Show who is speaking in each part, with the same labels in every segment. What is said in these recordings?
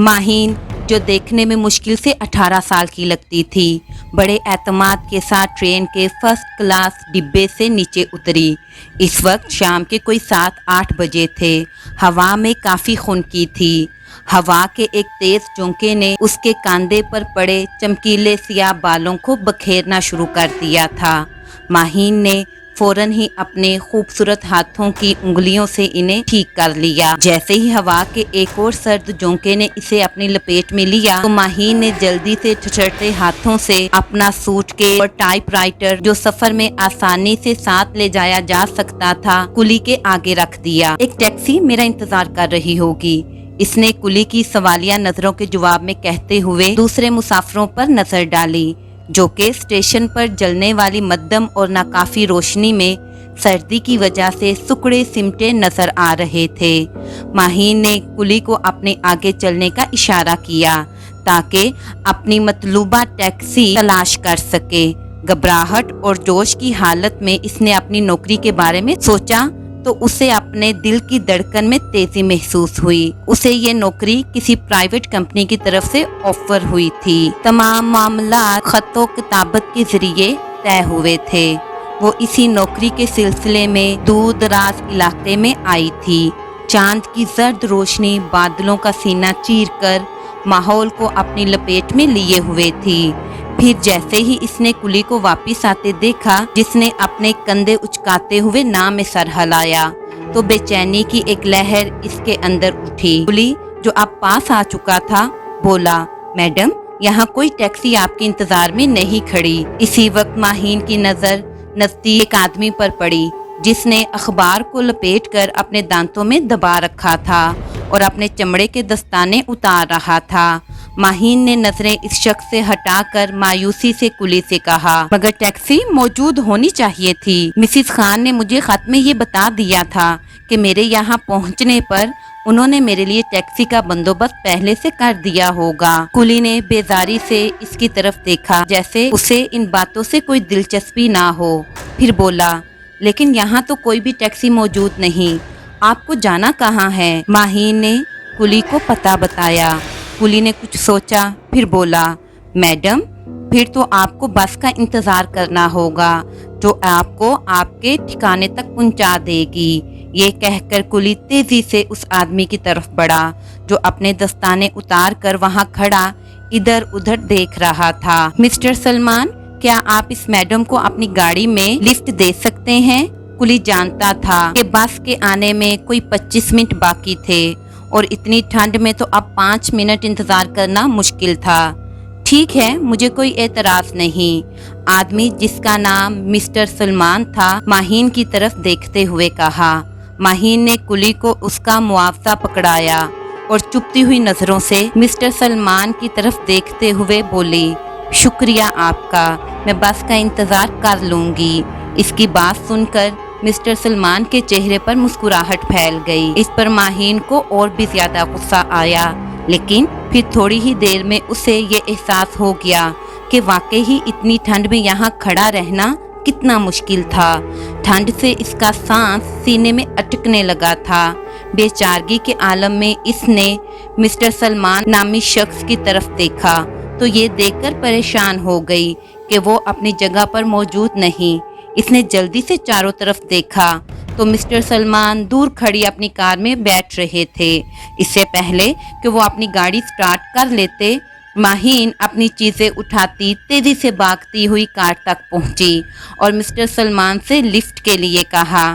Speaker 1: माहीन, जो देखने में मुश्किल से 18 साल की लगती थी, बड़े एतमाद के साथ ट्रेन के फर्स्ट क्लास डिब्बे से नीचे उतरी। इस वक्त शाम के कोई 7-8 बजे थे। हवा में काफ़ी खुनकी थी। हवा के एक तेज झोंके ने उसके कंधे पर पड़े चमकीले सियाह बालों को बखेरना शुरू कर दिया था। माहीन ने फौरन ही अपने खूबसूरत हाथों की उंगलियों से इन्हें ठीक कर लिया। जैसे ही हवा के एक और सर्द झोंके ने इसे अपनी लपेट में लिया तो माहीन ने जल्दी से ठिठुरते हाथों से अपना सूटकेस और टाइपराइटर, जो सफर में आसानी से साथ ले जाया जा सकता था, कुली के आगे रख दिया। एक टैक्सी मेरा इंतजार कर रही होगी, इसने कुली की सवालिया नजरों के जवाब में कहते हुए दूसरे मुसाफिरों पर नजर डाली, जो कि स्टेशन पर जलने वाली मध्यम और नाकाफी रोशनी में सर्दी की वजह से सुकड़े सिमटे नजर आ रहे थे। माहीन ने कुली को अपने आगे चलने का इशारा किया ताकि अपनी मतलूबा टैक्सी तलाश कर सके। घबराहट और जोश की हालत में इसने अपनी नौकरी के बारे में सोचा तो उसे अपने दिल की धड़कन में तेजी महसूस हुई। उसे ये नौकरी किसी प्राइवेट कंपनी की तरफ से ऑफर हुई थी। तमाम मामला खतो किताबत के जरिए तय हुए थे। वो इसी नौकरी के सिलसिले में दूर दराज इलाके में आई थी। चांद की जर्द रोशनी बादलों का सीना चीरकर माहौल को अपनी लपेट में लिए हुए थी। फिर जैसे ही इसने कुली को वापस आते देखा, जिसने अपने कंधे उचकाते हुए ना में सर हिलाया, तो बेचैनी की एक लहर इसके अंदर उठी। कुली, जो अब पास आ चुका था, बोला, मैडम, यहाँ कोई टैक्सी आपके इंतजार में नहीं खड़ी। इसी वक्त माहीन की नजर नजदीक एक आदमी पर पड़ी, जिसने अखबार को लपेटकर अपने दांतों में दबा रखा था और अपने चमड़े के दस्ताने उतार रहा था। माहीन ने नजरें इस शख्स से हटाकर मायूसी से कुली से कहा, मगर टैक्सी मौजूद होनी चाहिए थी। मिसिस खान ने मुझे खत में ये बता दिया था कि मेरे यहाँ पहुँचने पर उन्होंने मेरे लिए टैक्सी का बंदोबस्त पहले से कर दिया होगा। कुली ने बेजारी से इसकी तरफ देखा, जैसे उसे इन बातों से कोई दिलचस्पी ना हो। फिर बोला, लेकिन यहाँ तो कोई भी टैक्सी मौजूद नहीं, आपको जाना कहाँ है? माहीन ने कुली को पता बताया। कुली ने कुछ सोचा, फिर बोला, मैडम, फिर तो आपको बस का इंतजार करना होगा, जो आपको आपके ठिकाने तक पहुंचा देगी। ये कहकर कुली तेजी से उस आदमी की तरफ बढ़ा, जो अपने दस्ताने उतार कर वहां खड़ा इधर उधर देख रहा था। मिस्टर सलमान, क्या आप इस मैडम को अपनी गाड़ी में लिफ्ट दे सकते हैं? कुली जानता था कि बस के आने में कोई 25 मिनट बाकी थे और इतनी ठंड में तो अब 5 मिनट इंतजार करना मुश्किल था। ठीक है, मुझे कोई एतराज नहीं। आदमी, जिसका नाम मिस्टर सलमान था, माहीन की तरफ देखते हुए कहा। माहीन ने कुली को उसका मुआवजा पकड़ाया और चुपती हुई नजरों से मिस्टर सलमान की तरफ देखते हुए बोली, शुक्रिया आपका, मैं बस का इंतजार कर लूंगी। इसकी बात सुनकर मिस्टर सलमान के चेहरे पर मुस्कुराहट फैल गई। इस पर माहीन को और भी ज्यादा गुस्सा आया, लेकिन फिर थोड़ी ही देर में उसे ये एहसास हो गया कि वाकई ही इतनी ठंड में यहाँ खड़ा रहना कितना मुश्किल था। ठंड से इसका सांस सीने में अटकने लगा था। बेचारगी के आलम में इसने मिस्टर सलमान नामी शख्स की तरफ देखा तो ये देखकर परेशान हो गई कि वो अपनी जगह पर मौजूद नहीं। इसने जल्दी से चारों तरफ देखा तो मिस्टर सलमान दूर खड़ी अपनी कार में बैठ रहे थे। इससे पहले कि वो अपनी गाड़ी स्टार्ट कर लेते, माहीन अपनी चीज़ें उठाती तेजी से भागती हुई कार तक पहुंची और मिस्टर सलमान से लिफ्ट के लिए कहा।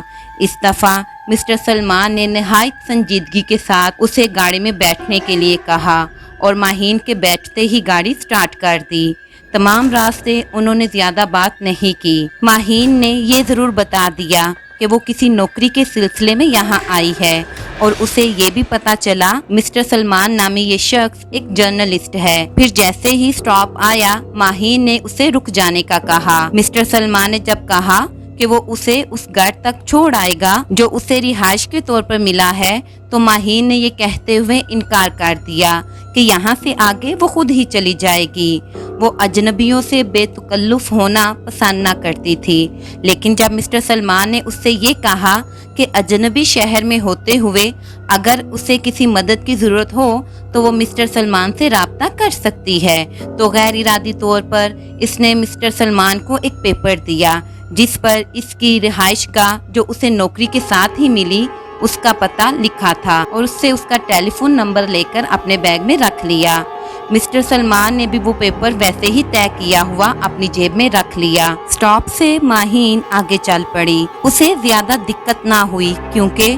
Speaker 1: इस दफ़ा मिस्टर सलमान ने नहायत संजीदगी के साथ उसे गाड़ी में बैठने के लिए कहा और माहीन के बैठते ही गाड़ी स्टार्ट कर दी। तमाम रास्ते उन्होंने ज्यादा बात नहीं की। माहीन ने ये जरूर बता दिया कि वो किसी नौकरी के सिलसिले में यहाँ आई है और उसे ये भी पता चला मिस्टर सलमान नामी ये शख्स एक जर्नलिस्ट है। फिर जैसे ही स्टॉप आया, माहीन ने उसे रुक जाने का कहा। मिस्टर सलमान ने जब कहा कि वो उसे उस घर तक छोड़ आएगा जो उसे रिहाइश के तौर पर मिला है, तो तो माहीन ने ये कहते हुए इनकार कर दिया कि यहाँ से आगे वो खुद ही चली जाएगी। वो अजनबियों से बेतकल्लुफ़ होना पसंद ना करती थी, लेकिन जब मिस्टर सलमान ने उससे ये कहा कि अजनबी शहर में होते हुए अगर उसे किसी मदद की ज़रूरत हो तो वो मिस्टर सलमान से राब्ता कर सकती है, तो गैर इरादी तौर पर इसने मिस्टर सलमान को एक पेपर दिया जिस पर इसकी रिहाइश का, जो उसे नौकरी के साथ ही मिली, उसका पता लिखा था और उससे उसका टेलीफोन नंबर लेकर अपने बैग में रख लिया। मिस्टर सलमान ने भी वो पेपर वैसे ही तय किया हुआ अपनी जेब में रख लिया। स्टॉप से माहीन आगे चल पड़ी। उसे ज्यादा दिक्कत ना हुई क्योंकि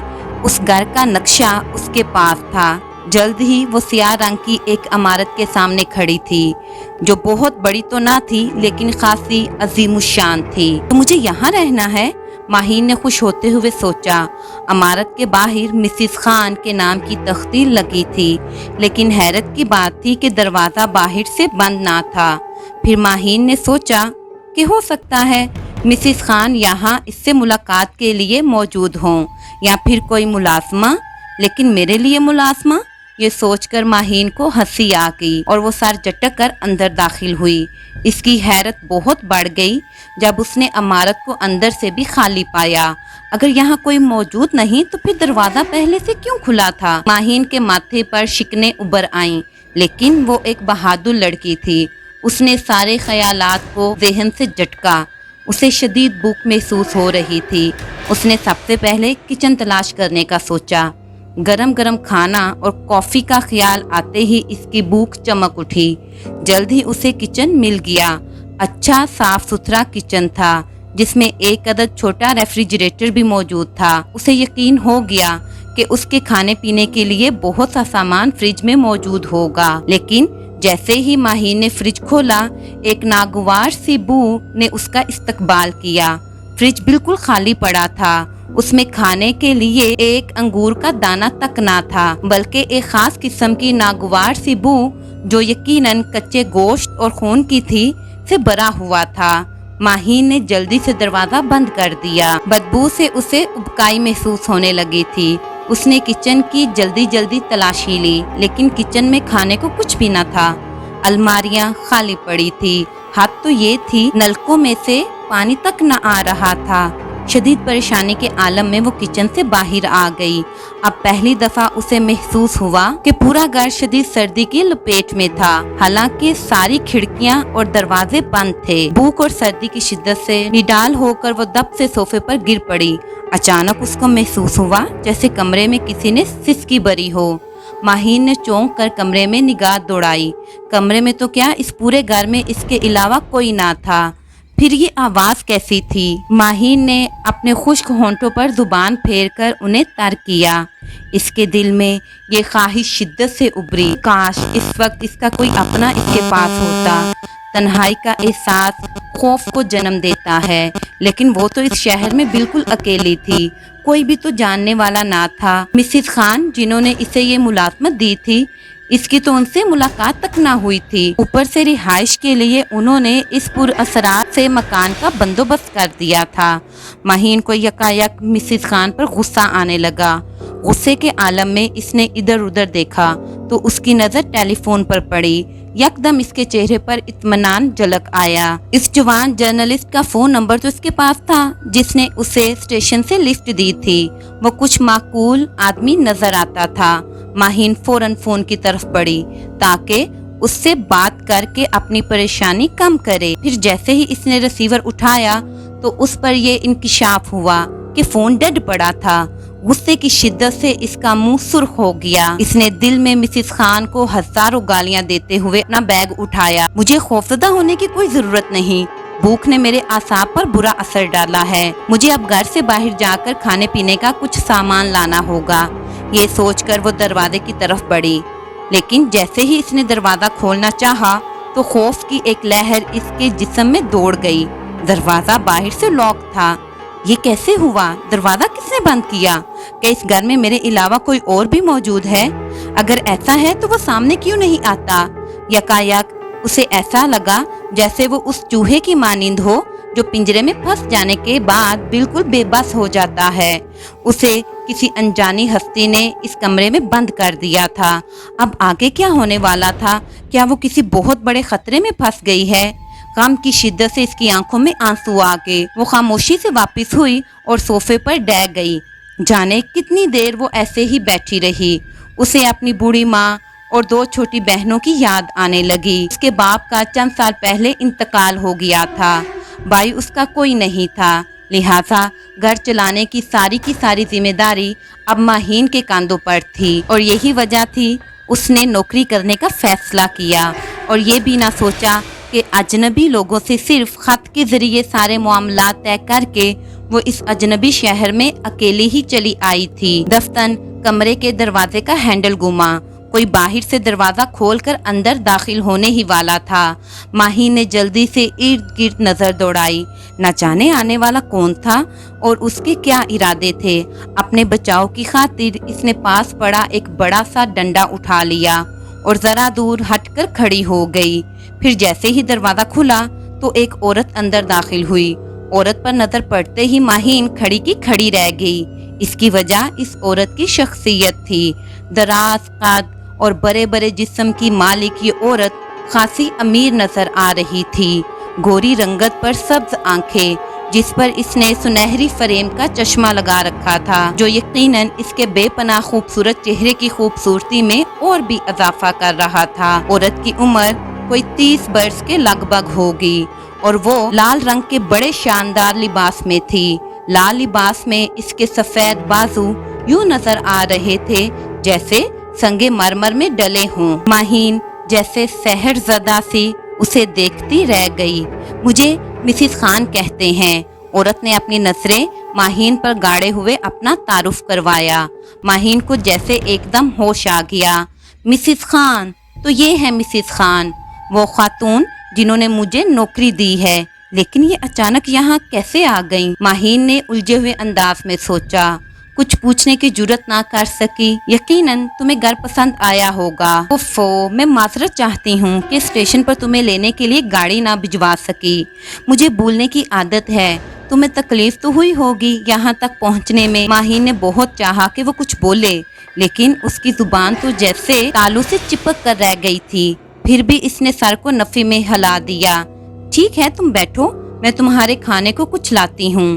Speaker 1: उस घर का नक्शा उसके पास था। जल्द ही वो सियाह रंग की एक इमारत के सामने खड़ी थी, जो बहुत बड़ी तो ना थी लेकिन खासी अजीमुशान थी। तो मुझे यहाँ रहना है, माहीन ने खुश होते हुए सोचा। इमारत के बाहर मिसिस खान के नाम की तख्ती लगी थी, लेकिन हैरत की बात थी कि दरवाज़ा बाहर से बंद ना था। फिर माहीन ने सोचा कि हो सकता है मिसिस खान यहाँ इससे मुलाकात के लिए मौजूद हों या फिर कोई मुलाजमा, लेकिन मेरे लिए मुलाजमा। ये सोचकर माहीन को हंसी आ गई और वो सर झटक कर अंदर दाखिल हुई। इसकी हैरत बहुत बढ़ गई जब उसने इमारत को अंदर से भी खाली पाया। अगर यहाँ कोई मौजूद नहीं तो फिर दरवाज़ा पहले से क्यों खुला था? माहीन के माथे पर शिकने उभर आईं, लेकिन वो एक बहादुर लड़की थी। उसने सारे ख्यालात को ज़हन से झटका। उसे शदीद भूख महसूस हो रही थी। उसने सबसे पहले किचन तलाश करने का सोचा। गरम गरम खाना और कॉफ़ी का ख्याल आते ही इसकी भूख चमक उठी। जल्द ही उसे किचन मिल गया। अच्छा साफ सुथरा किचन था जिसमें एक अदद छोटा रेफ्रिजरेटर भी मौजूद था। उसे यकीन हो गया कि उसके खाने पीने के लिए बहुत सा सामान फ्रिज में मौजूद होगा। लेकिन जैसे ही माहीन ने फ्रिज खोला, एक नागवार सी बू ने उसका इस्तकबाल किया। फ्रिज बिल्कुल खाली पड़ा था। उसमें खाने के लिए एक अंगूर का दाना तक ना था, बल्कि एक खास किस्म की नागवार सी बू, जो यकीनन कच्चे गोश्त और खून की थी, से भरा हुआ था। माहीन ने जल्दी से दरवाजा बंद कर दिया। बदबू से उसे उबकाई महसूस होने लगी थी। उसने किचन की जल्दी जल्दी तलाशी ली, लेकिन किचन में खाने को कुछ भी न था। अलमारियां खाली पड़ी थी। हाथ तो ये थी, नलकों में से पानी तक न आ रहा था। शदीद परेशानी के आलम में वो किचन से बाहर आ गई। अब पहली दफा उसे महसूस हुआ कि पूरा घर शदीद सर्दी की लपेट में था, हालांकि सारी खिड़कियां और दरवाजे बंद थे। भूख और सर्दी की शिद्दत से निडाल होकर वो दब से सोफे पर गिर पड़ी। अचानक उसको महसूस हुआ जैसे कमरे में किसी ने सिसकी भरी हो। माहीन ने चौंक कर कमरे में निगाह दौड़ाई। कमरे में तो क्या, इस पूरे घर में इसके अलावा कोई ना था। फिर ये आवाज़ कैसी थी? माहीन ने अपने खुश्क होंठों पर जुबान फेरकर उन्हें तर्क किया। इसके दिल में ये ख्वाहिश शिद्दत से उभरी, काश इस वक्त इसका कोई अपना इसके पास होता। तन्हाई का एहसास खौफ को जन्म देता है, लेकिन वो तो इस शहर में बिल्कुल अकेली थी। कोई भी तो जानने वाला ना था। मिसिस खान, जिन्होंने इसे ये मुलाजमत दी थी, इसकी तो उनसे मुलाकात तक ना हुई थी। ऊपर से रिहाइश के लिए उन्होंने इस पुरअसरार से मकान का बंदोबस्त कर दिया था। माहीन को यकायक मिसिस खान पर गुस्सा आने लगा। गुस्से के आलम में इसने इधर उधर देखा तो उसकी नजर टेलीफोन पर पड़ी। यकदम इसके चेहरे पर इत्मीनान झलक आया। इस जवान जर्नलिस्ट का फोन नंबर तो इसके पास था, जिसने उसे स्टेशन से लिफ्ट दी थी। वो कुछ माकूल आदमी नजर आता था। माहीन फौरन फोन की तरफ बढ़ी ताकि उससे बात करके अपनी परेशानी कम करे। फिर जैसे ही इसने रिसीवर उठाया तो उस पर यह इंकिशाफ हुआ कि फोन डेड पड़ा था। गुस्से की शिद्दत से इसका मुंह सुर्ख हो गया। इसने दिल में मिसिस खान को हजारों गालियां देते हुए अपना बैग उठाया। मुझे खौफजदा होने की कोई जरूरत नहीं। भूख ने मेरे आसाब पर बुरा असर डाला है। मुझे अब घर से बाहर जाकर खाने पीने का कुछ सामान लाना होगा। ये सोचकर वो दरवाजे की तरफ बढ़ी, लेकिन जैसे ही इसने दरवाजा खोलना चाहा तो खौफ की एक लहर इसके जिस्म में दौड़ गई। दरवाजा बाहर से लॉक था। ये कैसे हुआ? दरवाजा किसने बंद किया? क्या इस घर में मेरे अलावा कोई और भी मौजूद है? अगर ऐसा है तो वो सामने क्यों नहीं आता? यकायक उसे ऐसा लगा जैसे वो उस चूहे की मानिंद हो जो पिंजरे में फंस जाने के बाद बिल्कुल बेबस हो जाता है। उसे किसी अनजानी हस्ती ने इस कमरे में बंद कर दिया था। अब आगे क्या होने वाला था? क्या वो किसी बहुत बड़े खतरे में फंस गई है? गम की शिद्दत से इसकी आंखों में आंसू आ गए। वो खामोशी से वापस हुई और सोफे पर डह गई। जाने कितनी देर वो ऐसे ही बैठी रही। उसे अपनी बूढ़ी माँ और 2 छोटी बहनों की याद आने लगी। उसके बाप का चंद साल पहले इंतकाल हो गया था। भाई उसका कोई नहीं था, लिहाजा घर चलाने की सारी जिम्मेदारी अब माहीन के कांधों पर थी। और यही वजह थी उसने नौकरी करने का फैसला किया और ये भी ना सोचा कि अजनबी लोगों से सिर्फ खत के जरिए सारे मामला तय करके वो इस अजनबी शहर में अकेली ही चली आई थी। दफ्तन कमरे के दरवाजे का हैंडल घुमा। कोई बाहर से दरवाजा खोलकर अंदर दाखिल होने ही वाला था। माही ने जल्दी से इर्द गिर्द नजर दौड़ाई। न जाने आने वाला कौन था और उसके क्या इरादे थे। अपने बचाव की खातिर इसने पास पड़ा एक बड़ा सा डंडा उठा लिया और जरा दूर हटकर खड़ी हो गई। फिर जैसे ही दरवाजा खुला तो एक औरत अंदर दाखिल हुई। औरत पर नजर पड़ते ही माहीन खड़ी की खड़ी रह गई। इसकी वजह इस औरत की शख्सियत थी। दराज कद और बड़े बड़े जिस्म की मालिक ये औरत खासी अमीर नजर आ रही थी। गोरी रंगत पर सब्ज आंखें, जिस पर इसने सुनहरी फ्रेम का चश्मा लगा रखा था, जो यकीनन इसके बेपनाह खूबसूरत चेहरे की खूबसूरती में और भी इजाफा कर रहा था। औरत की उम्र कोई 30 बरस के लगभग होगी और वो लाल रंग के बड़े शानदार लिबास में थी। लाल लिबास में इसके सफेद बाजू यूं नजर आ रहे थे जैसे संगे मरमर में डले हों। माहीन जैसे सहर ज़दा सी उसे देखती रह गई। मुझे मिसिस खान कहते हैं। औरत ने अपनी नजरें माहीन पर गाड़े हुए अपना तारुफ करवाया। माहीन को जैसे एकदम होश आ गया। मिसिस खान, तो ये है मिसिस खान, वो खातून जिन्होंने मुझे नौकरी दी है, लेकिन ये अचानक यहाँ कैसे आ गईं? माहीन ने उलझे हुए अंदाज में सोचा। कुछ पूछने की जुर्रत ना कर सकी। यकीनन तुम्हें घर पसंद आया होगा। उफ़ो, मैं माजरत चाहती हूँ कि स्टेशन पर तुम्हें लेने के लिए गाड़ी ना भिजवा सकी। मुझे भूलने की आदत है। तुम्हें तकलीफ तो हुई होगी यहाँ तक पहुँचने में। माहीन ने बहुत चाहा कि वो कुछ बोले, लेकिन उसकी जुबान तो जैसे तालू से चिपक कर रह गई थी। फिर भी इसने सर को नफी में हिला दिया। ठीक है, तुम बैठो, मैं तुम्हारे खाने को कुछ लाती हूँ।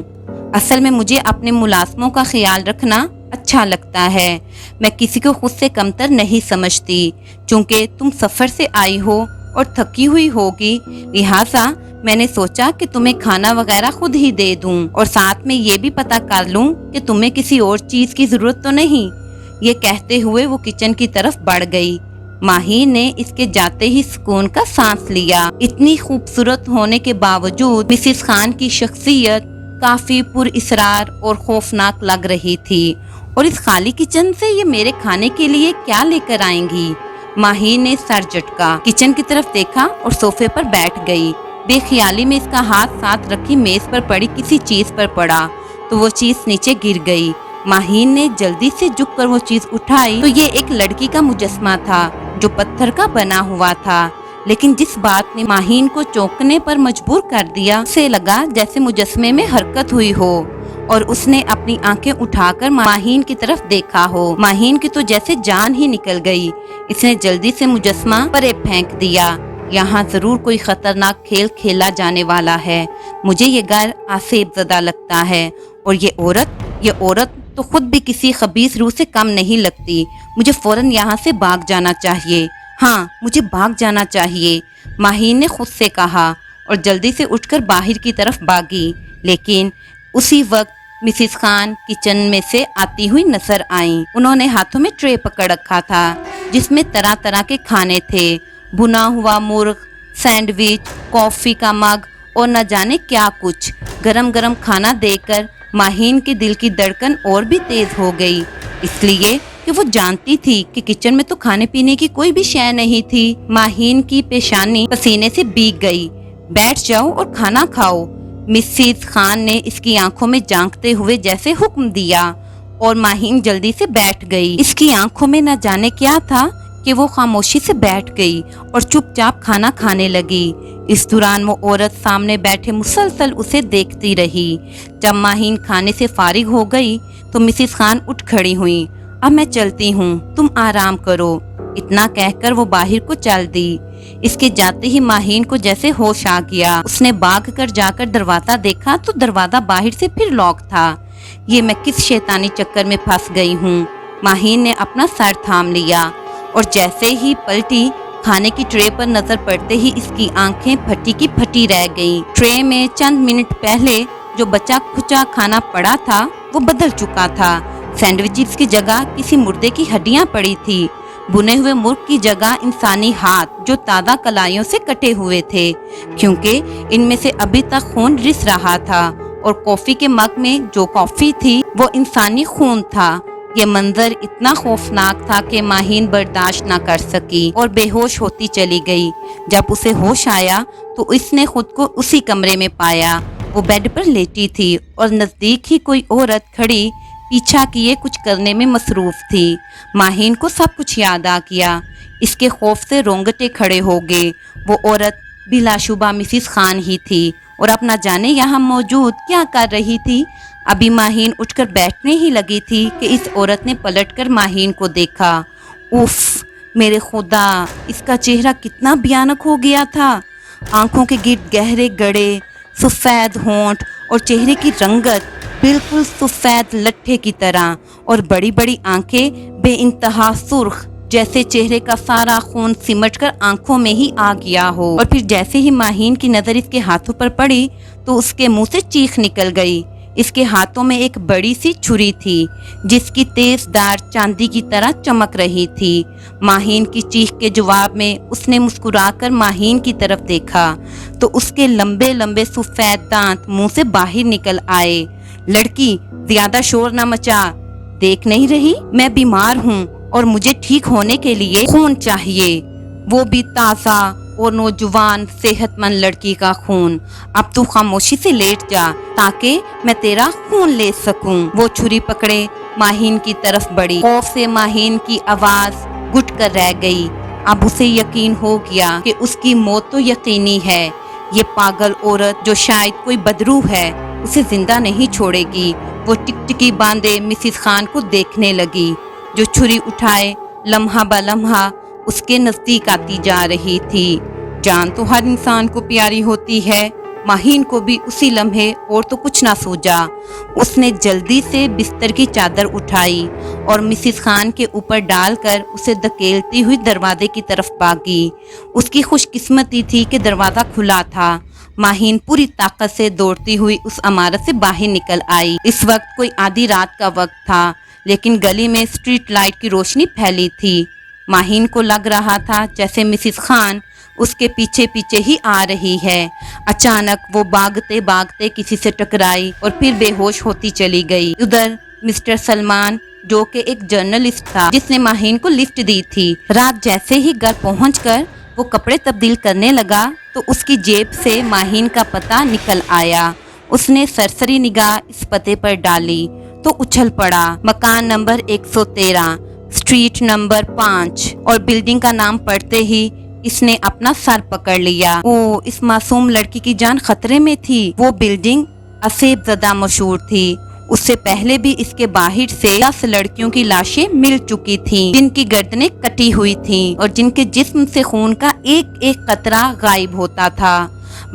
Speaker 1: असल में मुझे अपने मुलाजमों का ख्याल रखना अच्छा लगता है। मैं किसी को खुद से कमतर नहीं समझती। चूंकि तुम सफ़र से आई हो और थकी हुई होगी, लिहाजा मैंने सोचा कि तुम्हें खाना वगैरह खुद ही दे दूं और साथ में ये भी पता कर लूं कि तुम्हें किसी और चीज़ की ज़रूरत तो नहीं। ये कहते हुए वो किचन की तरफ बढ़ गई। माहीन ने इसके जाते ही सुकून का सांस लिया। इतनी खूबसूरत होने के बावजूद मिसिस खान की शख्सियत काफी पुरइसरार और खौफनाक लग रही थी। और इस खाली किचन से ये मेरे खाने के लिए क्या लेकर आएंगी? माहीन ने सर झटका, किचन की तरफ देखा और सोफे पर बैठ गई। बेख्याली में इसका हाथ साथ रखी मेज पर पड़ी किसी चीज पर पड़ा तो वो चीज नीचे गिर गई। माहीन ने जल्दी से झुककर वो चीज उठाई तो ये एक लड़की का मुजस्मा था जो पत्थर का बना हुआ था। लेकिन जिस बात ने माहीन को चौंकने पर मजबूर कर दिया, उसे लगा जैसे मुजस्मे में हरकत हुई हो और उसने अपनी आंखें उठाकर माहीन की तरफ देखा हो। माहीन की तो जैसे जान ही निकल गई। इसने जल्दी से मुजस्मा परे फेंक दिया। यहाँ जरूर कोई खतरनाक खेल खेला जाने वाला है। मुझे ये घर आसेब ज़दा लगता है और ये औरत तो खुद भी किसी खबीस रूह से कम नहीं लगती। मुझे फौरन यहाँ से भाग जाना चाहिए। हाँ, मुझे भाग जाना चाहिए, माहीन ने खुद से कहा और जल्दी से उठकर बाहर की तरफ भागी। लेकिन उसी वक्त मिसिस खान किचन में से आती हुई नजर आईं। उन्होंने हाथों में ट्रे पकड़ रखा था जिसमें तरह तरह के खाने थे। भुना हुआ मुर्ग, सैंडविच, कॉफ़ी का मग और न जाने क्या कुछ। गरम गरम खाना देकर माहीन के दिल की धड़कन और भी तेज हो गई, इसलिए कि वो जानती थी कि किचन में तो खाने पीने की कोई भी शय नहीं थी। माहीन की पेशानी पसीने से भीग गई। बैठ जाओ और खाना खाओ, मिसिस खान ने इसकी आंखों में झांकते हुए जैसे हुक्म दिया और माहीन जल्दी से बैठ गई। इसकी आंखों में न जाने क्या था کہ وہ خاموشی سے بیٹھ گئی اور چپ چاپ کھانا کھانے لگی۔ اس دوران وہ عورت سامنے بیٹھے مسلسل اسے دیکھتی رہی۔ جب ماہین کھانے سے فارغ ہو گئی تو مسز خان اٹھ کھڑی ہوئی۔ اب میں چلتی ہوں، تم آرام کرو، اتنا کہہ کر وہ باہر کو چل دی۔ اس کے جاتے ہی ماہین کو جیسے ہوش آ گیا۔ اس نے بھاگ کر جا کر دروازہ دیکھا تو دروازہ باہر سے پھر لاک تھا۔ یہ میں کس شیطانی چکر میں پھنس گئی ہوں؟ ماہین نے اپنا سر تھام لیا اور جیسے ہی پلٹی، کھانے کی ٹرے پر نظر پڑتے ہی اس کی آنکھیں پھٹی کی پھٹی رہ گئیں۔ ٹرے میں چند منٹ پہلے جو بچا کھچا کھانا پڑا تھا وہ بدل چکا تھا۔ سینڈوچز کی جگہ کسی مردے کی ہڈیاں پڑی تھی، بنے ہوئے مرغ کی جگہ انسانی ہاتھ جو تازہ کلائیوں سے کٹے ہوئے تھے، کیونکہ ان میں سے ابھی تک خون رس رہا تھا، اور کافی کے مگ میں جو کافی تھی وہ انسانی خون تھا۔ یہ منظر اتنا خوفناک تھا کہ ماہین برداشت نہ کر سکی اور بے ہوش ہوتی چلی گئی۔ جب اسے ہوش آیا تو اس نے خود کو اسی کمرے میں پایا۔ وہ بیڈ پر لیٹی تھی اور نزدیک ہی کوئی عورت کھڑی پیچھا کیے کچھ کرنے میں مصروف تھی۔ ماہین کو سب کچھ یاد آ گیا۔ اس کے خوف سے رونگٹے کھڑے ہو گئے۔ وہ عورت بلا شبہ مسز خان ہی تھی، اور اب نہ جانے یہاں موجود کیا کر رہی تھی۔ ابھی ماہین اٹھ کر بیٹھنے ہی لگی تھی کہ اس عورت نے پلٹ کر ماہین کو دیکھا۔ اف، میرے خدا، اس کا چہرہ کتنا بھیانک ہو گیا تھا۔ آنکھوں کے گرد گہرے گڑے، سفید ہونٹ اور چہرے کی رنگت بالکل سفید لٹھے کی طرح، اور بڑی بڑی آنکھیں بے انتہا سرخ، جیسے چہرے کا سارا خون سمٹ کر آنکھوں میں ہی آ گیا ہو۔ اور پھر جیسے ہی ماہین کی نظر اس کے ہاتھوں پر پڑی تو اس کے منہ سے چیخ نکل گئی۔ اس کے ہاتھوں میں ایک بڑی سی چھری تھی جس کی تیز دار چاندی کی طرح چمک رہی تھی۔ ماہین کی چیخ کے جواب میں اس نے مسکرا کر ماہین کی طرف دیکھا تو اس کے لمبے لمبے سفید دانت منہ سے باہر نکل آئے۔ لڑکی، زیادہ شور نہ مچا، دیکھ نہیں رہی میں بیمار ہوں اور مجھے ٹھیک ہونے کے لیے خون چاہیے، وہ بھی تازہ اور نوجوان صحت مند لڑکی کا خون۔ اب تو خاموشی سے لیٹ جا تاکہ میں تیرا خون لے سکوں۔ وہ چھری پکڑے ماہین کی طرف بڑھی۔ خوف سے ماہین کی آواز گھٹ کر رہ گئی۔ اب اسے یقین ہو گیا کہ اس کی موت تو یقینی ہے۔ یہ پاگل عورت جو شاید کوئی بدروح ہے اسے زندہ نہیں چھوڑے گی۔ وہ ٹکٹکی باندھے مسز خان کو دیکھنے لگی جو چھری اٹھائے لمحہ بہ لمحہ اس کے نزدیک آتی جا رہی تھی۔ جان تو ہر انسان کو پیاری ہوتی ہے۔ ماہین کو بھی اسی لمحے اور تو کچھ نہ سوجا۔ اس نے جلدی سے بستر کی چادر اٹھائی اور مسز خان کے اوپر ڈال کر اسے دھکیلتی ہوئی دروازے کی طرف بھاگی۔ اس کی خوش قسمتی تھی کہ دروازہ کھلا تھا۔ ماہین پوری طاقت سے دوڑتی ہوئی اس عمارت سے باہر نکل آئی۔ اس وقت کوئی آدھی رات کا وقت تھا، لیکن گلی میں اسٹریٹ لائٹ کی روشنی پھیلی تھی۔ ماہین کو لگ رہا تھا جیسے مسز خان اس کے پیچھے پیچھے ہی آ رہی ہے۔ اچانک وہ بھاگتے بھاگتے کسی سے ٹکرائی اور پھر بے ہوش ہوتی چلی گئی۔ ادھر مسٹر سلمان جو کہ ایک جرنلسٹ تھا جس نے ماہین کو لفٹ دی تھی، رات جیسے ہی گھر پہنچ کر وہ کپڑے تبدیل کرنے لگا تو اس کی جیب سے ماہین کا پتہ نکل آیا۔ اس نے سرسری نگاہ اس پتے پر ڈالی تو اچھل پڑا۔ مکان نمبر 113، اسٹریٹ نمبر 5، اور بلڈنگ کا نام پڑھتے ہی اس نے اپنا سر پکڑ لیا۔ اس معصوم لڑکی کی جان خطرے میں تھی۔ وہ بلڈنگ اسیب زدہ مشہور تھی۔ اس سے پہلے بھی اس کے باہر سے 10 لڑکیوں کی لاشیں مل چکی تھیں جن کی گردنیں کٹی ہوئی تھیں اور جن کے جسم سے خون کا ایک ایک قطرہ غائب ہوتا تھا۔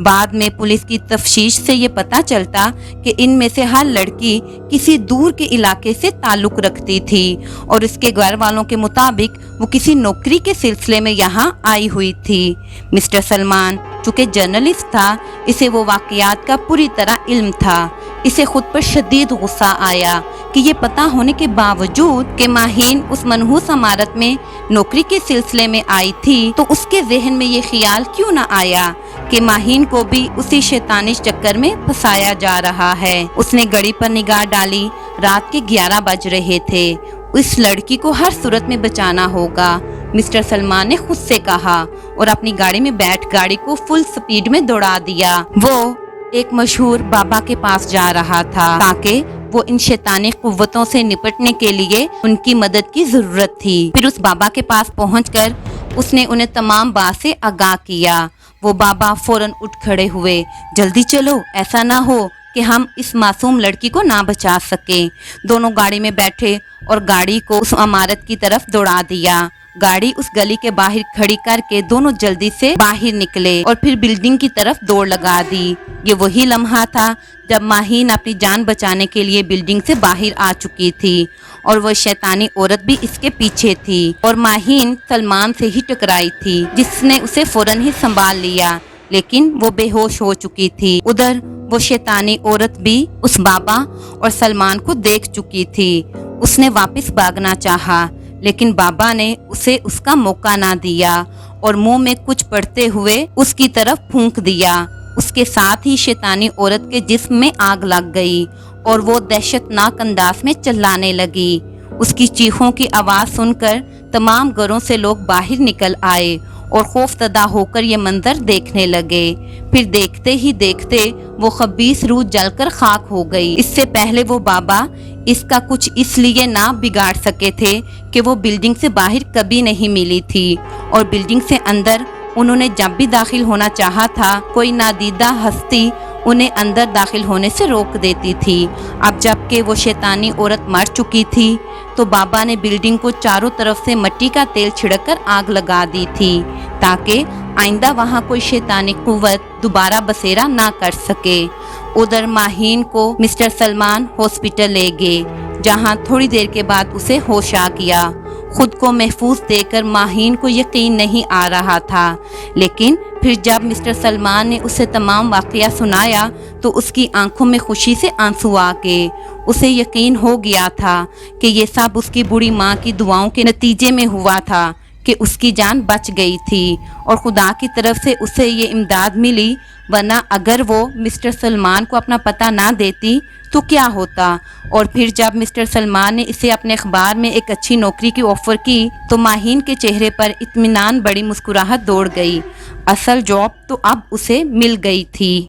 Speaker 1: بعد میں پولیس کی تفتیش سے یہ پتہ چلتا کہ ان میں سے ہر لڑکی کسی دور کے علاقے سے تعلق رکھتی تھی اور اس کے گھر والوں کے مطابق وہ کسی نوکری کے سلسلے میں یہاں آئی ہوئی تھی۔ مسٹر سلمان چونکہ جرنلسٹ تھا، اسے وہ واقعات کا پوری طرح علم تھا۔ اسے خود پر شدید غصہ آیا کہ یہ پتہ ہونے کے باوجود کہ ماہین اس منحوس عمارت میں نوکری کے سلسلے میں آئی تھی تو اس کے ذہن میں یہ خیال کیوں نہ آیا کہ ماہین کو بھی اسی شیطانش چکر میں پھنسایا جا رہا ہے۔ اس نے گھڑی پر نگاہ ڈالی، رات کے 11 بج رہے تھے۔ اس لڑکی کو ہر صورت میں بچانا ہوگا، مسٹر سلمان نے خود سے کہا اور اپنی گاڑی میں بیٹھ گاڑی کو فل سپیڈ میں دوڑا دیا۔ وہ ایک مشہور بابا کے پاس جا رہا تھا تاکہ وہ वो इन शैतानी कुव्वतों से निपटने के लिए उनकी मदद की जरूरत थी। फिर उस बाबा के पास पहुंचकर उसने उन्हें तमाम बात से आगाह किया। वो बाबा फौरन उठ खड़े हुए। जल्दी चलो, ऐसा ना हो कि हम इस मासूम लड़की को ना बचा सके। दोनों गाड़ी में बैठे और गाड़ी को उस इमारत की तरफ दौड़ा दिया। गाड़ी उस गली के बाहर खड़ी करके दोनों जल्दी से बाहर निकले और फिर बिल्डिंग की तरफ दौड़ लगा दी। ये वही लम्हा था जब माहीन अपनी जान बचाने के लिए बिल्डिंग से बाहर आ चुकी थी और वो शैतानी औरत भी इसके पीछे थी और माहीन सलमान से ही टकराई थी, जिसने उसे फौरन ही संभाल लिया, लेकिन वो बेहोश हो चुकी थी। उधर वो शैतानी औरत भी उस बाबा और सलमान को देख चुकी थी। उसने वापस भागना चाहा, लेकिन बाबा ने उसे उसका मौका ना दिया और मुंह में कुछ पड़ते हुए उसकी तरफ फूंक दिया। उसके साथ ही शैतानी औरत के जिस्म में आग लग गई और वो दहशतनाक अंदाज में चिल्लाने लगी। उसकी चीखों की आवाज सुनकर तमाम घरों से लोग बाहर निकल आए और खौफजदा होकर ये मंजर देखने लगे। फिर देखते ही देखते वो खबीस रूह जलकर खाक हो गई। इससे पहले वो बाबा इसका कुछ इसलिए ना बिगाड़ सके थे कि वो बिल्डिंग से बाहर कभी नहीं मिली थी और बिल्डिंग से अंदर उन्होंने जब भी दाखिल होना चाहा था, कोई नादीदा हस्ती उन्हें अंदर दाखिल होने से रोक देती थी। अब जबकि वो शैतानी औरत मर चुकी थी, तो बाबा ने बिल्डिंग को चारों तरफ से मिट्टी का तेल छिड़ककर आग लगा दी थी, ताकि आइंदा वहाँ कोई शैतानी कुव्वत दोबारा बसेरा ना कर सके। उधर माहीन को मिस्टर सलमान हॉस्पिटल ले गए, जहाँ थोड़ी देर के बाद उसे होश आ गया। खुद को महफूज देकर माहीन को यकीन नहीं आ रहा था, लेकिन फिर जब मिस्टर सलमान ने उसे तमाम वाक़या सुनाया तो उसकी आंखों में खुशी से आंसू आ गए। उसे यकीन हो गया था कि ये सब उसकी बूढ़ी माँ की दुआओं के नतीजे में हुआ था कि उसकी जान बच गई थी और खुदा की तरफ से उसे ये इमदाद मिली, वरना अगर वो मिस्टर सलमान को अपना पता ना देती तो क्या होता। और फिर जब मिस्टर सलमान ने इसे अपने अखबार में एक अच्छी नौकरी की ऑफर की तो माहीन के चेहरे पर इत्मीनान बड़ी मुस्कुराहट दौड़ गई। असल जॉब तो अब उसे मिल गई थी।